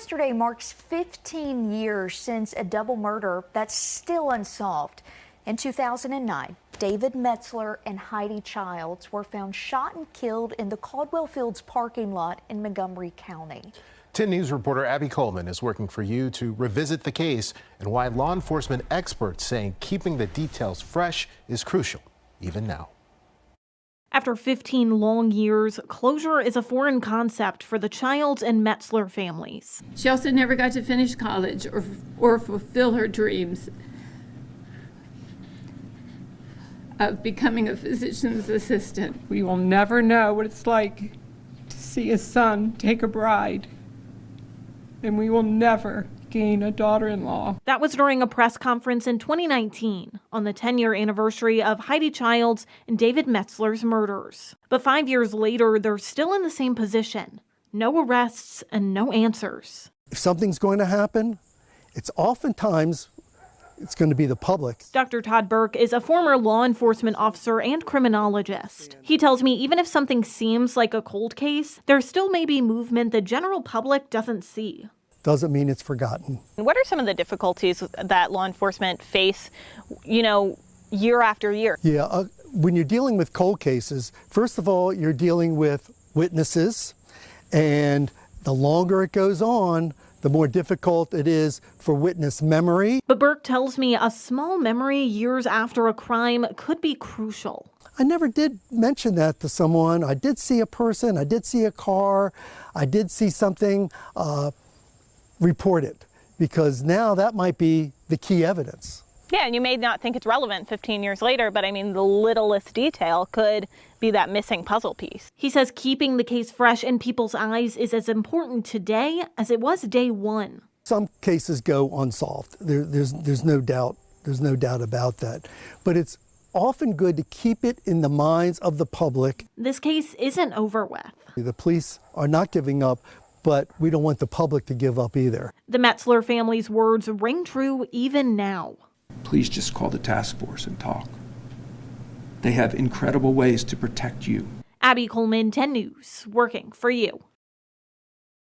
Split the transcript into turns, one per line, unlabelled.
yesterday marks 15 years since a double murder that's still unsolved. In 2009, David Metzler and Heidi Childs were found shot and killed in the Caldwell Fields parking lot in Montgomery County.
10 News reporter Abby Coleman is working for you to revisit the case and why law enforcement experts saying keeping the details fresh is crucial, even now.
After 15 long years, closure is a foreign concept for the Childs and Metzler families.
She also never got to finish college or fulfill her dreams of becoming a physician's assistant.
We will never know what it's like to see a son take a bride, and we will never gain a daughter-in-law.
That was during a press conference in 2019 on the 10-year anniversary of Heidi Childs and David Metzler's murders. But 5 years later, they're still in the same position. No arrests and no answers.
If something's going to happen, it's oftentimes going to be the public.
Dr. Todd Burke is a former law enforcement officer and criminologist. He tells me even if something seems like a cold case, there still may be movement the general public doesn't see.
Doesn't mean it's forgotten.
What are some of the difficulties that law enforcement face, year after year?
Yeah, when you're dealing with cold cases, first of all, you're dealing with witnesses, and the longer it goes on, the more difficult it is for witness memory.
But Burke tells me a small memory years after a crime could be crucial.
I never did mention that to someone. I did see a person, I did see a car, I did see something, report it, because now that might be the key evidence.
Yeah, and you may not think it's relevant 15 years later, but I mean, the littlest detail could be that missing puzzle piece.
He says keeping the case fresh in people's eyes is as important today as it was day one.
Some cases go unsolved. There's no doubt. There's no doubt about that. But it's often good to keep it in the minds of the public.
This case isn't over with.
The police are not giving up, but we don't want the public to give up either.
The Metzler family's words ring true even now.
Please just call the task force and talk. They have incredible ways to protect you.
Abby Coleman, 10 News, working for you.